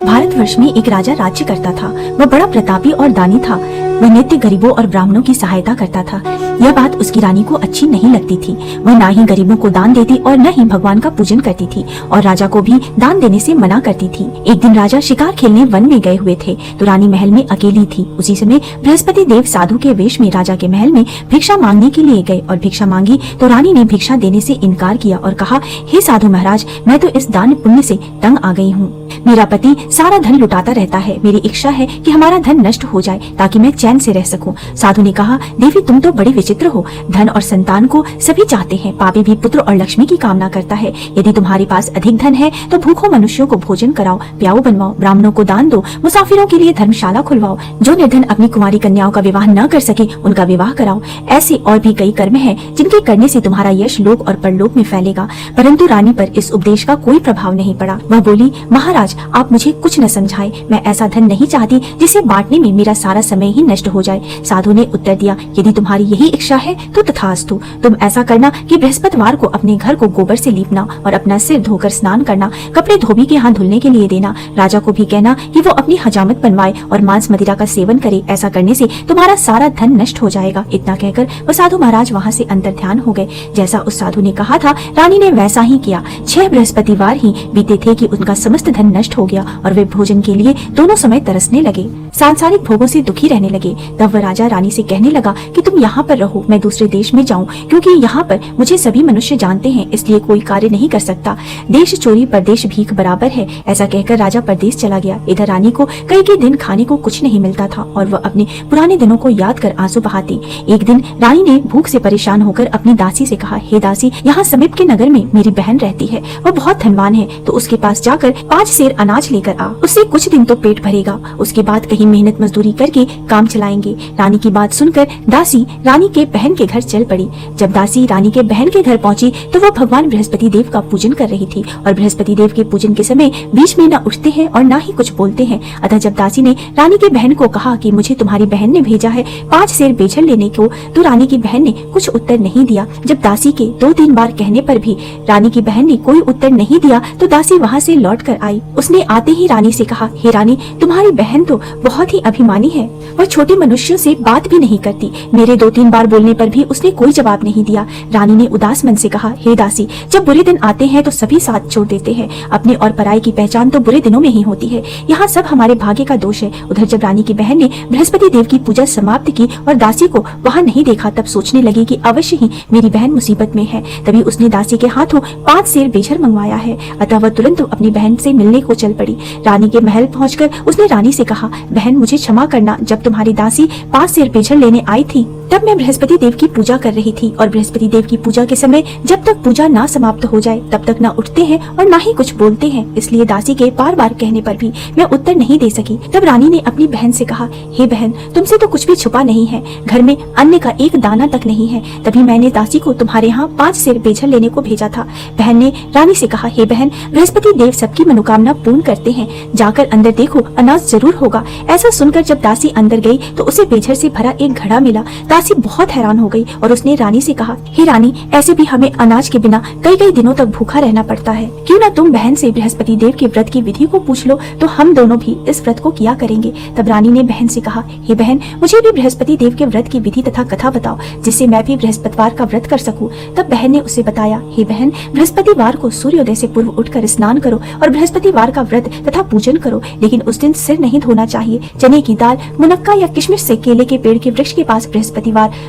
भारतवर्ष में एक राजा राज्य करता था। वह बड़ा प्रतापी और दानी था। वह नित्य गरीबों और ब्राह्मणों की सहायता करता था। यह बात उसकी रानी को अच्छी नहीं लगती थी। वह ना ही गरीबों को दान देती और न ही भगवान का पूजन करती थी और राजा को भी दान देने से मना करती थी। एक दिन राजा शिकार खेलने वन में गए हुए थे तो रानी महल में अकेली थी। उसी समय बृहस्पति देव साधु के वेश में राजा के महल में भिक्षा मांगने के लिए गए और भिक्षा मांगी तो रानी ने भिक्षा देने से इनकार किया और कहा, हे साधु महाराज, मैं तो इस दान पुण्य से तंग आ गई हूँ। मेरा पति सारा धन लुटाता रहता है। मेरी इच्छा है कि हमारा धन नष्ट हो जाए ताकि मैं चैन से रह सकूं। साधु ने कहा, देवी तुम तो बड़ी विचित्र हो। धन और संतान को सभी चाहते हैं। पापी भी पुत्र और लक्ष्मी की कामना करता है। यदि तुम्हारे पास अधिक धन है तो भूखों मनुष्यों को भोजन कराओ, प्याऊ बनवाओ, ब्राह्मणों को दान दो, मुसाफिरों के लिए धर्मशाला खुलवाओ, जो निर्धन अपनी कुंवारी कन्याओं का विवाह न कर सके उनका विवाह कराओ। ऐसे और भी कई कर्म हैं जिनके करने से तुम्हारा यश लोक और परलोक में फैलेगा। परंतु रानी पर इस उपदेश का कोई प्रभाव नहीं पड़ा। वह बोली, महाराज आप मुझे कुछ न समझाए। मैं ऐसा धन नहीं चाहती जिसे बांटने में मेरा सारा समय ही नष्ट हो जाए। साधु ने उत्तर दिया, यदि तुम्हारी यही इच्छा है तो तथास्तु। तुम ऐसा करना कि बृहस्पतिवार को अपने घर को गोबर से लीपना और अपना सिर धोकर स्नान करना, कपड़े धोबी के हाथ धुलने के लिए देना। राजा को भी कहना कि वो अपनी हजामत बनवाए और मांस मदिरा का सेवन करे। ऐसा करने से तुम्हारा सारा धन नष्ट हो जाएगा। इतना कहकर वो साधु महाराज वहाँ से अंतर ध्यान हो गए। जैसा उस साधु ने कहा था रानी ने वैसा ही किया। 6 बृहस्पतिवार ही बीते थे कि उनका समस्त धन नष्ट हो गया और वे भोजन के लिए दोनों समय तरसने लगे, सांसारिक भोगों से दुखी रहने लगे। तब वह राजा रानी से कहने लगा कि तुम यहाँ पर रहो, मैं दूसरे देश में जाऊँ, क्योंकि यहाँ पर मुझे सभी मनुष्य जानते हैं, इसलिए कोई कार्य नहीं कर सकता। देश चोरी परदेश भीख बराबर है। ऐसा कहकर राजा परदेश चला गया। इधर रानी को कई दिन खाने को कुछ नहीं मिलता था और वह अपने पुराने दिनों को याद कर आंसू बहाती। एक दिन रानी ने भूख से परेशान होकर अपनी दासी से कहा, हे दासी, यहाँ समीप के नगर में मेरी बहन रहती है। वह बहुत धनवान है, तो उसके पास जाकर 5 सेर अनाज लेकर आ। उससे कुछ दिन तो पेट भरेगा, उसके बाद कहीं मेहनत मजदूरी करके काम चलाएंगे। रानी की बात सुनकर दासी रानी के बहन के घर चल पड़ी। जब दासी रानी के बहन के घर पहुंची तो वह भगवान बृहस्पति देव का पूजन कर रही थी और बृहस्पति देव के पूजन के समय बीच में न उठते हैं और न ही कुछ बोलते हैं। अतः जब दासी ने रानी की बहन को कहा कि मुझे तुम्हारी बहन ने भेजा है 5 सेर बेचन लेने को, तो रानी की बहन ने कुछ उत्तर नहीं दिया। जब दासी के 2-3 बार कहने पर भी रानी की बहन ने कोई उत्तर नहीं दिया तो दासी वहाँ से लौट कर आई। उसने आते ही रानी से कहा, हे रानी, तुम्हारी बहन तो बहुत ही अभिमानी है। वह छोटे मनुष्यों से बात भी नहीं करती। मेरे 2-3 बार बोलने पर भी उसने कोई जवाब नहीं दिया। रानी ने उदास मन से कहा, हे दासी, जब बुरे दिन आते हैं तो सभी साथ छोड़ देते हैं। अपने और पराई की पहचान तो बुरे दिनों में ही होती है। यहाँ सब हमारे भाग्य का दोष है। उधर जब रानी की बहन ने बृहस्पति देव की पूजा समाप्त की और दासी को वहाँ नहीं देखा, तब सोचने लगी कि अवश्य ही मेरी बहन मुसीबत में है। तभी उसने दासी के हाथों 5 सेर बेचर मंगवाया है। अतः वह तुरंत अपनी बहन से मिलने को चल पड़ी। रानी के महल पहुंचकर उसने रानी से कहा, बहन, मुझे क्षमा करना। जब तुम्हारी दासी 5 सेर बेचर लेने आई थी तब मैं बृहस्पति देव की पूजा कर रही थी और बृहस्पति देव की पूजा के समय जब तक पूजा ना समाप्त हो जाए तब तक ना उठते हैं और ना ही कुछ बोलते हैं। इसलिए दासी के बार-बार कहने पर भी मैं उत्तर नहीं दे सकी। तब रानी ने अपनी बहन से कहा, हे बहन, तुमसे तो कुछ भी छुपा नहीं है। घर में अन्न का एक दाना तक नहीं है। तभी मैंने दासी को तुम्हारे यहाँ 5 सेर बेचर लेने को भेजा था। बहन ने रानी से कहा, हे बहन, बृहस्पति देव सबकी मनोकामना पूर्ण करते हैं। जाकर अंदर देखो, अनाज जरूर होगा। ऐसा सुनकर जब दासी अंदर गई तो उसे बेचर से भरा एक घड़ा मिला। दासी बहुत हैरान हो गई और उसने रानी से कहा, हे रानी, ऐसे भी हमें अनाज के बिना कई दिनों तक भूखा रहना पड़ता है। क्यों ना तुम बहन से बृहस्पति देव के व्रत की विधि को पूछ लो, तो हम दोनों भी इस व्रत को किया करेंगे। तब रानी ने बहन से कहा, हे बहन, मुझे भी बृहस्पति देव के व्रत की विधि तथा कथा बताओ, जिससे मैं भी बृहस्पतिवार का व्रत कर सकूं। तब बहन ने उसे बताया, हे बहन, बृहस्पतिवार को सूर्योदय से पूर्व उठकर स्नान करो और बृहस्पतिवार का व्रत तथा पूजन करो, लेकिन उस दिन सिर नहीं धोना चाहिए। चने की दाल, मुनक्का या किशमिश से केले के पेड़ के वृक्ष के पास बृहस्पतिवार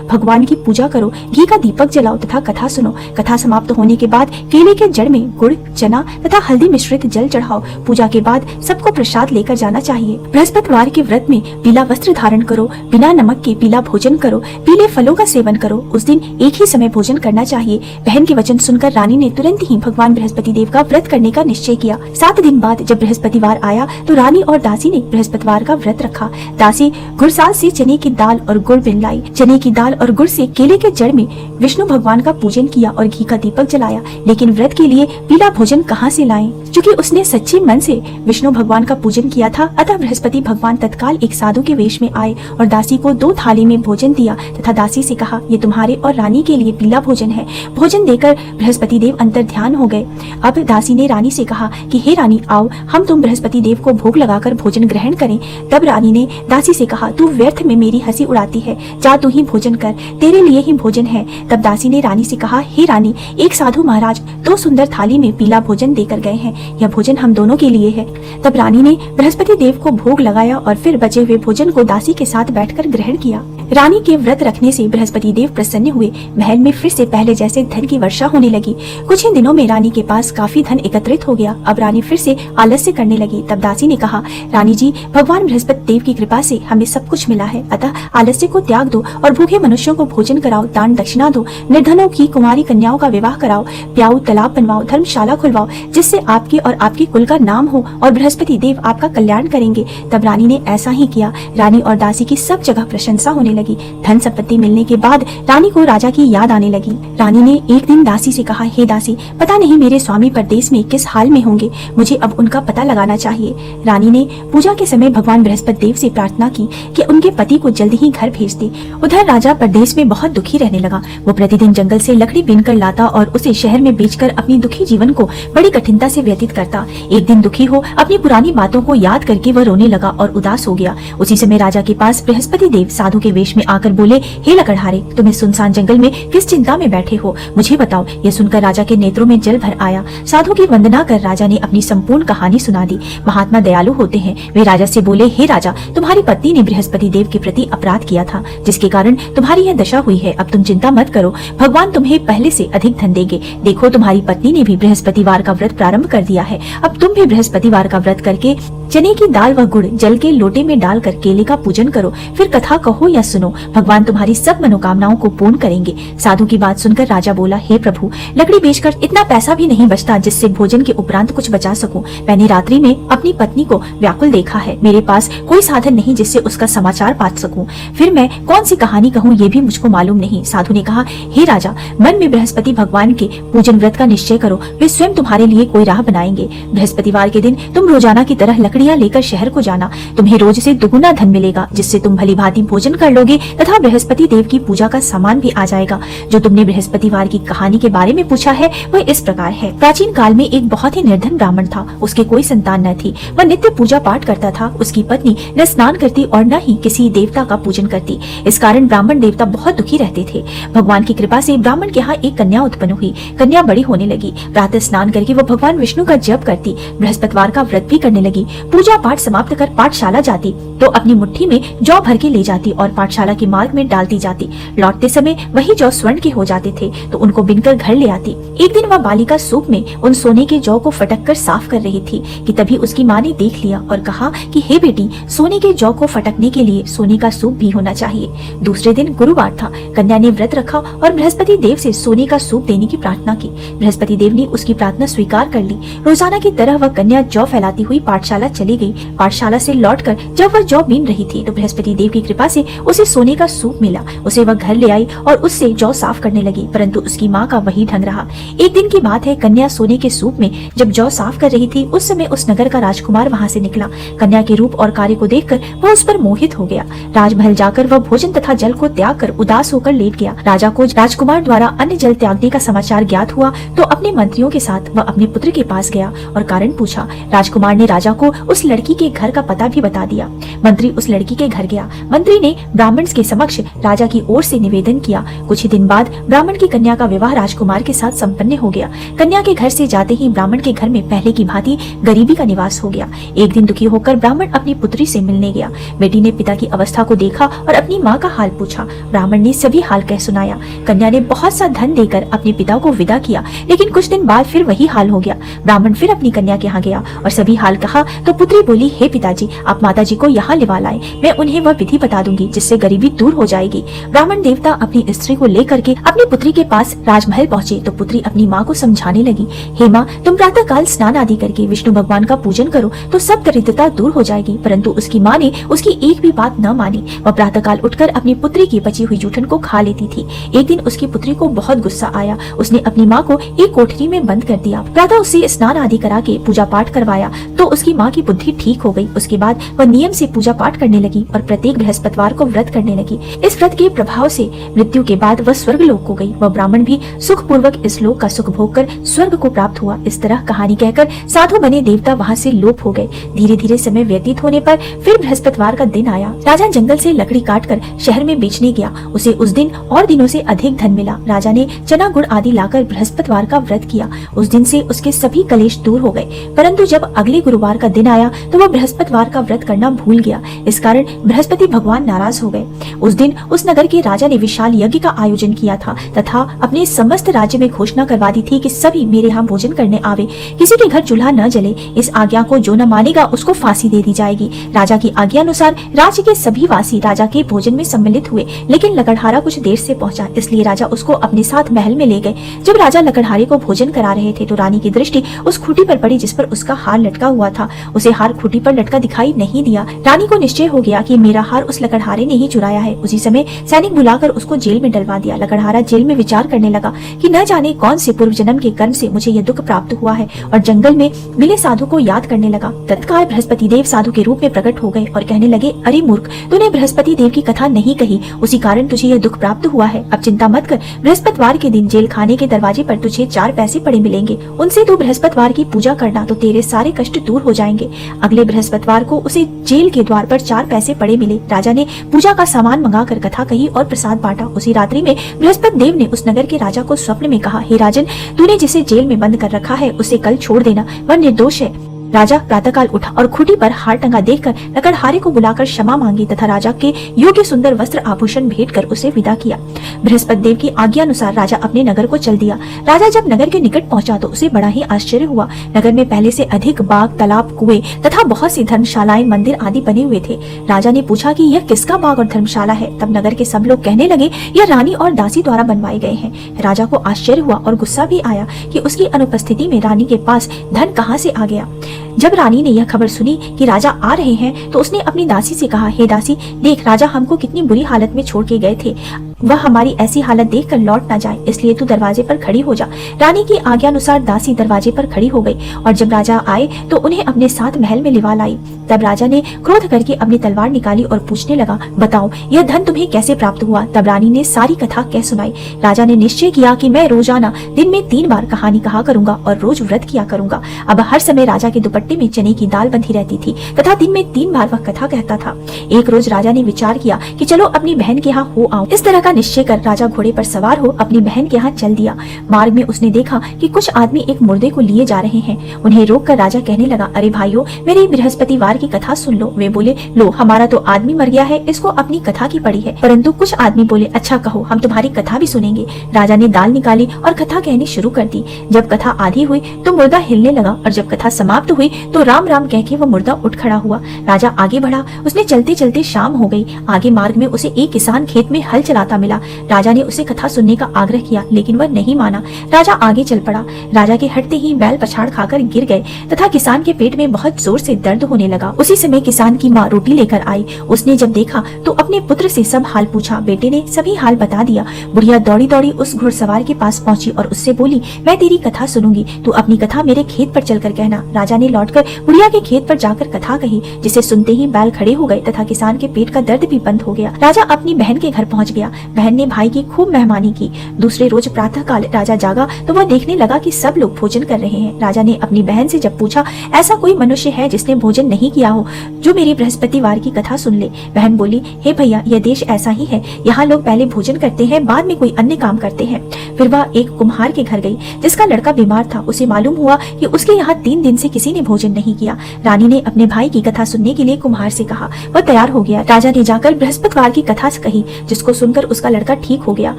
भगवान की पूजा करो, घी का दीपक जलाओ तथा कथा सुनो। कथा समाप्त होने के बाद केले के जड़ में गुड़, चना तथा हल्दी मिश्रित जल चढ़ाओ। पूजा के बाद सबको प्रसाद लेकर जाना चाहिए। बृहस्पतिवार के व्रत में पीला वस्त्र धारण करो, बिना नमक के पीला भोजन करो, पीले फलों का सेवन करो। उस दिन एक ही समय भोजन करना चाहिए। बहन के वचन सुनकर रानी ने तुरंत ही भगवान बृहस्पति देव का व्रत करने का निश्चय किया। 7 दिन बाद जब बृहस्पतिवार आया तो रानी और दासी ने बृहस्पतिवार का व्रत रखा। दासी गुड़साल से चने की दाल और गुड़ बिन लाई। चने की दाल और गुड़ से केले के जड़ में विष्णु भगवान का पूजन किया और घी का दीपक जलाया। लेकिन व्रत के लिए पीला भोजन कहाँ से लाएं? क्योंकि उसने सच्ची मन से विष्णु भगवान का पूजन किया था। अतः बृहस्पति भगवान तत्काल एक साधु के वेश में आए और दासी को 2 थाली में भोजन दिया तथा दासी से कहा, ये तुम्हारे और रानी के लिए पीला भोजन है। भोजन देकर बृहस्पति देव अंतर ध्यान हो गए। अब दासी ने रानी से कहा कि हे रानी, आओ आओ हम तुम बृहस्पति देव को भोग लगाकर भोजन ग्रहण करें। तब रानी ने दासी से कहा, तू व्यर्थ में मेरी हंसी उड़ाती है, जा तू ही भोजन कर, तेरे लिए ही भोजन है। तब दासी ने रानी से कहा, हे रानी, एक साधु महाराज 2 सुंदर थाली में पीला भोजन देकर गए हैं, यह भोजन हम दोनों के लिए है। तब रानी ने बृहस्पति देव को भोग लगाया और फिर बचे हुए भोजन को दासी के साथ बैठकर ग्रहण किया। रानी के व्रत रखने से बृहस्पति देव प्रसन्न हुए। महल में फिर से पहले जैसे धन की वर्षा होने लगी। कुछ ही दिनों में रानी के पास काफी धन एकत्रित हो गया। अब रानी फिर से आलस्य करने लगी। तब दासी ने कहा, रानी जी, भगवान बृहस्पति देव की कृपा से हमें सब कुछ मिला है, अतः आलस्य को त्याग दो और भूखे मनुष्यों को भोजन कराओ, दान दक्षिणा दो, निर्धनों की कुमारी कन्याओं का विवाह कराओ, प्याऊ तालाब बनवाओ, धर्मशाला खुलवाओ, जिससे आपके और आपके कुल का नाम हो और बृहस्पति देव आपका कल्याण करेंगे। तब रानी ने ऐसा ही किया। रानी और दासी की सब जगह प्रशंसा होने लगी। धन संपत्ति मिलने के बाद रानी को राजा की याद आने लगी। रानी ने एक दिन दासी से कहा, हे दासी, पता नहीं मेरे स्वामी परदेश में किस हाल में होंगे, मुझे अब उनका पता लगाना चाहिए। रानी ने पूजा के समय भगवान बृहस्पति देव से प्रार्थना की कि उनके पति को जल्द ही घर भेज दे। उधर राजा परदेश में बहुत दुखी रहने लगा। वो प्रतिदिन जंगल से लकड़ी बीनकर लाता और उसे शहर में बेचकर अपनी दुखी जीवन को बड़ी कठिनता से व्यतीत करता। एक दिन दुखी हो अपनी पुरानी बातों को याद करके वह रोने लगा और उदास हो गया। उसी समय राजा के पास बृहस्पति देव साधु के वेश में आकर बोले, हे लकड़हारे, तुम्हें सुनसान जंगल में किस चिंता में बैठे हो, मुझे बताओ। यह सुनकर राजा के नेत्रों में जल भर आया। साधु की वंदना कर राजा ने अपनी संपूर्ण कहानी सुना दी। महात्मा दयालु होते हैं। वे राजा से बोले, हे राजा, तुम्हारी पत्नी ने बृहस्पति देव के प्रति अपराध किया था, जिसके कारण तुम्हारी यह दशा हुई है। अब तुम चिंता मत करो, भगवान तुम्हें पहले से अधिक धन देंगे। देखो, तुम्हारी पत्नी ने भी बृहस्पतिवार का व्रत प्रारंभ कर दिया है। अब तुम भी बृहस्पतिवार का व्रत करके चने की दाल व गुड़ जल के लोटे में डालकर केले का पूजन करो, फिर कथा कहो या सुनो, भगवान तुम्हारी सब मनोकामनाओं को पूर्ण करेंगे। साधु की बात सुनकर राजा बोला, हे प्रभु, लकड़ी बेचकर इतना पैसा भी नहीं बचता जिससे भोजन के उपरांत कुछ बचा सकूं। मैंने रात्रि में अपनी पत्नी को व्याकुल देखा है। मेरे पास कोई साधन नहीं जिससे उसका समाचार पा सकूं। फिर मैं कौन सी कहानी कहूँ ये भी मुझको मालूम नहीं। साधु ने कहा, हे राजा, मन में बृहस्पति भगवान के पूजन व्रत का निश्चय करो, वे स्वयं तुम्हारे लिए कोई राह बनाएंगे। बृहस्पतिवार के दिन तुम रोजाना की तरह लकड़ियां लेकर शहर को जाना। तुम्हें रोज से दुगुना धन मिलेगा, जिससे तुम भली भांति भोजन कर लोगे तथा बृहस्पति देव की पूजा का सामान भी आ जाएगा। जो तुमने बृहस्पतिवार की कहानी के बारे में पूछा है वह इस प्रकार है। प्राचीन काल में एक बहुत ही निर्धन ब्राह्मण था। उसके कोई संतान न थी। वह नित्य पूजा पाठ करता था। उसकी पत्नी न स्नान करती और न ही किसी देवता का पूजन करती। इस कारण ब्राह्मण देवता बहुत दुखी रहते थे। भगवान की कृपा से ब्राह्मण के यहाँ एक कन्या उत्पन्न हुई। कन्या बड़ी होने लगी। प्रातः स्नान करके वह भगवान विष्णु का जप करती, बृहस्पतिवार का व्रत भी करने लगी। पूजा पाठ समाप्त कर पाठशाला जाती तो अपनी मुट्ठी में जौ भर के ले जाती और पाठशाला के मार्ग में डालती जाती। लौटते समय वही जौ स्वर्ण के हो जाते थे तो उनको बिनकर घर ले आती। एक दिन वह बालिका सूप में उन सोने के जौ को फटक कर साफ कर रही थी कि तभी उसकी माँ ने देख लिया और कहा कि हे बेटी, सोने के जौ को फटकने के लिए सोने का सूप भी होना चाहिए। दूसरे दिन गुरुवार था। कन्या ने व्रत रखा और बृहस्पति देव से सोने का सूप देने की प्रार्थना की। बृहस्पति देव ने उसकी प्रार्थना स्वीकार कर ली। रोजाना की तरह वह कन्या जौ फैलाती हुई पाठशाला चली गई। पाठशाला से लौटकर जब वह जौ बीन रही थी तो बृहस्पति देव की कृपा से उसे सोने का सूप मिला। उसे वह घर ले आई और उससे जौ साफ करने लगी, परंतु उसकी माँ का वही ढंग रहा। एक दिन की बात है, कन्या सोने के सूप में जब जौ साफ कर रही थी उस समय उस नगर का राजकुमार वहाँ से निकला। कन्या के रूप और कार्य को देखकर वह उस पर मोहित हो गया। राजमहल जाकर वह भोजन तथा जल को त्याग कर उदास होकर लेट गया। राजा को राजकुमार द्वारा अन्य जल त्यागने का समाचार ज्ञात हुआ तो अपने मंत्रियों के साथ वह अपने पुत्र के पास गया और कारण पूछा। राजकुमार ने राजा को उस लड़की के घर का पता भी बता दिया। मंत्री उस लड़की के घर गया। मंत्री ने ब्राह्मण के समक्ष राजा की ओर से निवेदन किया। कुछ ही दिन बाद ब्राह्मण की कन्या का विवाह राजकुमार के साथ संपन्न हो गया। कन्या के घर से जाते ही ब्राह्मण के घर में पहले की भांति गरीबी का निवास हो गया। एक दिन दुखी होकर ब्राह्मण अपनी पुत्री से मिलने गया। बेटी ने पिता की अवस्था को देखा और अपनी माँ का हाल पूछा। ब्राह्मण ने सभी हाल कह सुनाया। कन्या ने बहुत सा धन देकर अपने पिता को विदा किया, लेकिन कुछ दिन बाद फिर वही हाल हो गया। ब्राह्मण फिर अपनी कन्या के यहाँ गया और सभी हाल कहा तो पुत्री बोली, हे पिताजी, आप माताजी को यहाँ लिवा लाए, मैं उन्हें वह विधि बता दूंगी जिससे गरीबी दूर हो जाएगी। ब्राह्मण देवता अपनी स्त्री को लेकर के अपनी पुत्री के पास राजमहल पहुँचे तो पुत्री अपनी माँ को समझाने लगी, हे माँ, तुम प्रातः काल स्नान आदि करके विष्णु भगवान का पूजन करो तो सब दरिद्रता दूर हो जाएगी। परंतु उसकी माँ ने उसकी एक भी बात बात न मानी। वह प्रातःकाल उठकर अपनी पुत्री की बची हुई जूठन को खा लेती थी। एक दिन उसकी पुत्री को बहुत गुस्सा आया। उसने अपनी माँ को एक कोठरी में बंद कर दिया। प्रातः उसे स्नान आदि करा के पूजा पाठ करवाया तो उसकी माँ की बुद्धि ठीक हो गई। उसके बाद वह नियम से पूजा पाठ करने लगी और प्रत्येक बृहस्पतिवार को व्रत करने लगी। इस व्रत के प्रभाव से मृत्यु के बाद वह स्वर्ग लोक को गई। वह ब्राह्मण भी सुख पूर्वक इस लोक का सुख भोग कर स्वर्ग को प्राप्त हुआ। इस तरह कहानी कहकर साधु बने देवता वहाँ से लोप हो गए। धीरे धीरे समय व्यतीत होने पर फिर बृहस्पतिवार का दिन आया। राजा जंगल से लकड़ी काटकर शहर में बेचने गया। उसे उस दिन और दिनों से अधिक धन मिला। राजा ने चना गुड़ आदि लाकर बृहस्पतिवार का व्रत किया। उस दिन से उसके सभी कलेश दूर हो गए। परंतु जब अगले गुरुवार का दिन आया तो वह बृहस्पतिवार का व्रत करना भूल गया। इस कारण बृहस्पति भगवान नाराज हो गए। उस दिन उस नगर के राजा ने विशाल यज्ञ का आयोजन किया था तथा अपने समस्त राज्य में घोषणा करवा दी थी कि सभी मेरे यहाँ भोजन करने आवे। किसी के घर चूल्हा न जले। इस आज्ञा को जो न मानेगा उसको फांसी दे दी जाएगी। राजा की आज्ञा अनुसार राज्य के सभी वासी राजा के भोजन में सम्मिलित हुए, लेकिन लकड़हारा कुछ देर से पहुंचा, इसलिए राजा उसको अपने साथ महल में ले गए। जब राजा लकड़हारे को भोजन करा रहे थे तो रानी की दृष्टि उस खूंटी पर पड़ी जिस पर उसका हार लटका हुआ था। उसे हार खूंटी पर लटका दिखाई नहीं दिया। रानी को निश्चय हो गया कि मेरा हार उस लकड़हारे ने ही चुराया है। उसी समय सैनिक बुलाकर उसको जेल में डलवा दिया। लकड़हारा जेल में विचार करने लगा कि न जाने कौन से पूर्व जन्म के कर्म से मुझे यह दुख प्राप्त हुआ है, और जंगल में मिले साधु को याद करने लगा। तत्काल बृहस्पति देव साधु के रूप में प्रकट हो गए और कहने लगे, अरे मूर्ख, तूने बृहस्पति देव की कथा नहीं कही, उसी कारण तुझे यह दुख प्राप्त हुआ है। अब चिंता मत कर, बृहस्पतिवार के दिन जेल खाने के दरवाजे पर तुझे 4 पैसे पड़े मिलेंगे। उनसे तू बृहस्पतिवार की पूजा करना तो तेरे सारे कष्ट दूर हो जाएंगे। अगले बृहस्पतिवार को उसे जेल के द्वार पर 4 पैसे पड़े मिले। राजा ने पूजा का सामान मंगाकर कथा कही और प्रसाद बांटा। उसी रात्रि में बृहस्पति देव ने उस नगर के राजा को स्वप्न में कहा, हे राजन, तूने जिसे जेल में बंद कर रखा है उसे कल छोड़ देना, वह निर्दोष है। राजा प्रातःकाल उठा और खूंटी पर हार टंगा देखकर लकड़हारे को बुलाकर क्षमा मांगी तथा राजा के योग्य सुंदर वस्त्र आभूषण भेंट कर उसे विदा किया। बृहस्पति देव की आज्ञा अनुसार राजा अपने नगर को चल दिया। राजा जब नगर के निकट पहुंचा तो उसे बड़ा ही आश्चर्य हुआ। नगर में पहले से अधिक बाग, तालाब, कुएं तथा बहुत सी धर्मशालाएं, मंदिर आदि बने हुए थे। राजा ने पूछा कि यह किसका बाग और धर्मशाला है। तब नगर के सब लोग कहने लगे, यह रानी और दासी द्वारा बनवाए गए हैं। राजा को आश्चर्य हुआ और गुस्सा भी आया कि उसकी अनुपस्थिति में रानी के पास धन कहाँ से आ गया। जब रानी ने यह खबर सुनी कि राजा आ रहे हैं तो उसने अपनी दासी से कहा, हे दासी, देख, राजा हमको कितनी बुरी हालत में छोड़ के गए थे। वह हमारी ऐसी हालत देखकर लौट ना जाए, इसलिए तू दरवाजे पर खड़ी हो जा। रानी की आज्ञा अनुसार दासी दरवाजे पर खड़ी हो गई और जब राजा आए तो उन्हें अपने साथ महल में लिवा लाई। तब राजा ने क्रोध करके अपनी तलवार निकाली और पूछने लगा, बताओ, यह धन तुम्हें कैसे प्राप्त हुआ। तब रानी ने सारी कथा कह सुनाई। राजा ने निश्चय किया कि मैं रोजाना दिन में 3 बार कहानी कहा करूंगा और रोज व्रत किया करूंगा। अब हर समय राजा के दुपट्टे में चने की दाल बंधी रहती थी तथा दिन में 3 बार वह कथा कहता था। एक रोज राजा ने विचार किया कि चलो अपनी बहन के यहाँ हो आऊं। इस तरह का निश्चय कर राजा घोड़े पर सवार हो अपनी बहन के यहाँ चल दिया। मार्ग में उसने देखा कि कुछ आदमी एक मुर्दे को लिए जा रहे हैं। उन्हें रोककर राजा कहने लगा, अरे भाइयों, मेरी बृहस्पतिवार की कथा सुन लो। वे बोले, लो, हमारा तो आदमी मर गया है, इसको अपनी कथा की पड़ी है। परंतु कुछ आदमी बोले, अच्छा कहो, हम तुम्हारी कथा भी सुनेंगे। राजा ने दाल निकाली और कथा कहनी शुरू कर दी। जब कथा आधी हुई तो मुर्दा हिलने लगा और जब कथा समाप्त हुई तो राम राम कह के वह मुर्दा उठ खड़ा हुआ। राजा आगे बढ़ा। उसने चलते चलते शाम हो गई। आगे मार्ग में उसे एक किसान खेत में हल चलाता मिला। राजा ने उसे कथा सुनने का आग्रह किया, लेकिन वह नहीं माना। राजा आगे चल पड़ा। राजा के हटते ही बैल पछाड़ खाकर गिर गए तथा किसान के पेट में बहुत जोर से दर्द होने लगा। उसी समय किसान की माँ रोटी लेकर आई। उसने जब देखा तो अपने पुत्र से सब हाल पूछा। बेटे ने सभी हाल बता दिया। बुढ़िया दौड़ी दौड़ी उस घुड़सवार के पास पहुंची और उससे बोली, मैं तेरी कथा सुनूंगी, तू अपनी कथा मेरे खेत पर चलकर कहना। राजा ने लौटकर बुढ़िया के खेत पर जाकर कथा कही, जिसे सुनते ही बैल खड़े हो गए तथा किसान के पेट का दर्द भी बंद हो गया। राजा अपनी बहन के घर पहुंच गया। बहन ने भाई की खूब मेहमानी की। दूसरे रोज प्रातः काल राजा जागा तो वह देखने लगा कि सब लोग भोजन कर रहे हैं। राजा ने अपनी बहन से जब पूछा, ऐसा कोई मनुष्य है जिसने भोजन नहीं किया हो, जो मेरी बृहस्पतिवार की कथा सुन ले। बहन बोली, हे भैया, यह देश ऐसा ही है। यहाँ लोग पहले भोजन करते हैं, बाद में कोई अन्य काम करते हैं। फिर वह एक कुम्हार के घर गई जिसका लड़का बीमार था। उसे मालूम हुआ कि उसके यहाँ 3 दिन से किसी ने भोजन नहीं किया। रानी ने अपने भाई की कथा सुनने के लिए कुम्हार से कहा। वह तैयार हो गया। राजा ने जाकर बृहस्पतिवार की कथा कही, जिसको सुनकर उसका लड़का ठीक हो गया।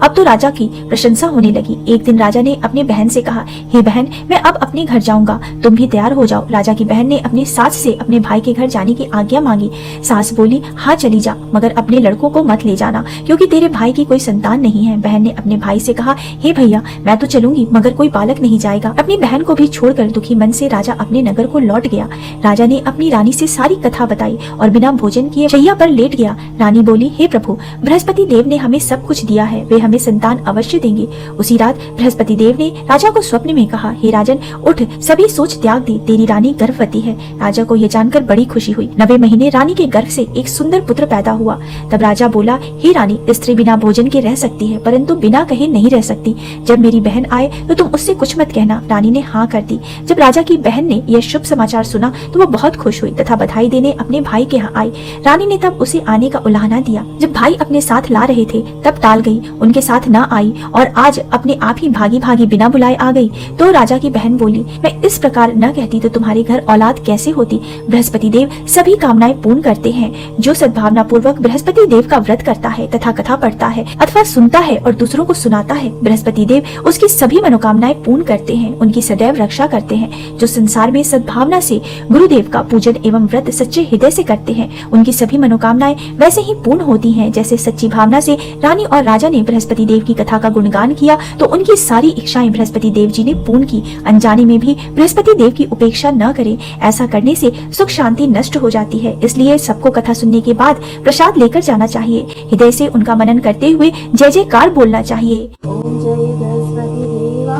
अब तो राजा की प्रशंसा होने लगी। एक दिन राजा ने अपनी बहन से कहा, हे बहन, मैं अब अपने घर जाऊंगा, तुम भी तैयार हो जाओ। राजा की बहन ने अपनी सास से अपने भाई के घर जाने की आज्ञा मांगी। सास बोली, हाँ चली जा, मगर अपने लड़कों को मत ले जाना, क्योंकि तेरे भाई की कोई संतान नहीं है। बहन ने अपने भाई से कहा, हे भैया, मैं तो चलूंगी, मगर कोई बालक नहीं जाएगा। अपनी बहन को भी छोड़कर दुखी मन से राजा अपने नगर को लौट गया। राजा ने अपनी रानी से सारी कथा बताई और बिना भोजन किए शैया पर लेट गया। रानी बोली, हे प्रभु, बृहस्पति देव ने हमें सब कुछ दिया है, वे हमें संतान अवश्य देंगे। उसी रात बृहस्पति देव ने राजा को स्वप्न में कहा, हे राजन, उठ, सभी सोच त्याग दे, तेरी रानी गर्भवती है। राजा को यह जानकर बड़ी खुशी हुई। 9वें महीने रानी के गर्भ से एक सुंदर पुत्र पैदा हुआ। तब राजा बोला, हे रानी, स्त्री बिना भोजन के रह सकती है, परंतु बिना कहे नहीं रह सकती। जब मेरी बहन आए तो तुम उससे कुछ मत कहना। रानी ने हाँ कर दी। जब राजा की बहन ने यह शुभ समाचार सुना तो वह बहुत खुश हुई तथा बधाई देने अपने भाई के यहाँ आई। रानी ने तब उसे आने का उलाहना दिया। जब भाई अपने साथ ला रहे थे तब टाल गई, उनके साथ न आई और आज अपने आप ही भागी भागी बिना बुलाए आ गई। तो राजा की बहन बोली, मैं इस प्रकार न कहती तो तुम्हारे घर औलाद कैसे होती। बृहस्पति देव सभी कामनाएं पूर्ण करते हैं। जो सद्भावना पूर्वक बृहस्पति देव का व्रत करता है तथा कथा पढ़ता है अथवा सुनता है और दूसरों को सुनाता है, बृहस्पति देव उसकी सभी मनोकामनाएं पूर्ण करते हैं, उनकी सदैव रक्षा करते हैं। जो संसार में सद्भावना से गुरुदेव का पूजन एवं व्रत सच्चे हृदय से करते हैं, उनकी सभी मनोकामनाएं वैसे ही पूर्ण होती हैं जैसे सच्ची भावना से रानी और राजा ने बृहस्पति देव की कथा का गुणगान किया तो उनकी सारी इच्छाएं बृहस्पति देव जी ने पूर्ण की। अनजाने में भी बृहस्पति देव की उपेक्षा न करें, ऐसा करने से सुख शांति नष्ट हो जाती है। इसलिए सबको कथा सुनने के बाद प्रसाद लेकर जाना चाहिए। हृदय से उनका मनन करते हुए जय जयकार बोलना चाहिए। ओम जय बृहस्पति देवा,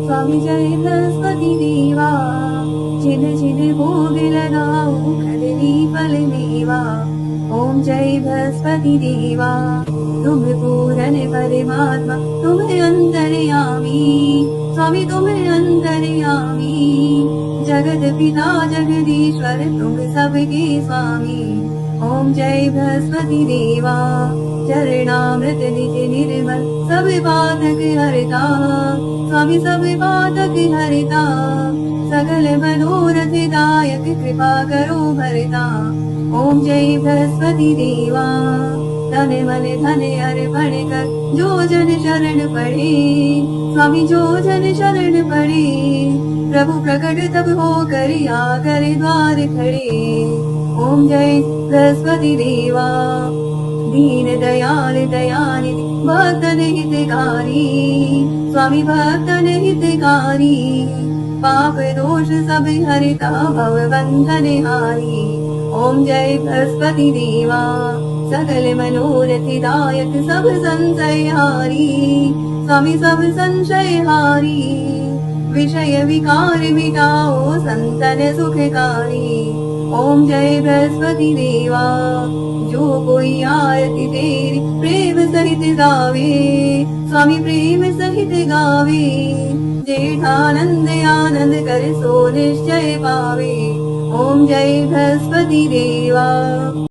स्वामी जय बृहस्पति देवा, जिन जिन भोग लगाओ खरनी फल मेवा। ओम जय बृहस्पति देवा, तुम पूरन परमात्मा, तुम अंतर्यामी, स्वामी तुम अंतर्यामी। जगत पिता जगदीश्वर, तुम सबके स्वामी। ओम जय बृहस्पति देवा, चरणामृत निज निर्मल, सब पातक हरता, स्वामी सब पातक हरता। सकल मनोरथ दायक, कृपा करो भरता। ओम जय बृहस्पति देवा, तन मन धन अर्पण कर, जो जन शरण पड़े, स्वामी जो जन शरण पड़े। प्रभु प्रकट तब हो कर आकर द्वार खड़े। ओम जय बृहस्पति देवा, दीन दयाल दयानिधि, भक्तन हितकारी, स्वामी भक्तन हितकारी। पाप दोष सब हरिता, भव बंधन हारी। ओम जय बृहस्पति देवा, सकल मनोरथ दायक, सब संशय हारी, स्वामी सब संशय हारी। विषय विकार मिटाओ, संतन सुखकारी। ओम जय बृहस्पति देवा, जो कोई आरती तेरी प्रेम सहित गावे, स्वामी प्रेम सहित गावे। जेठानंद आनंद कर सो निश्चय पावे। ओम जय बृहस्पति देवा।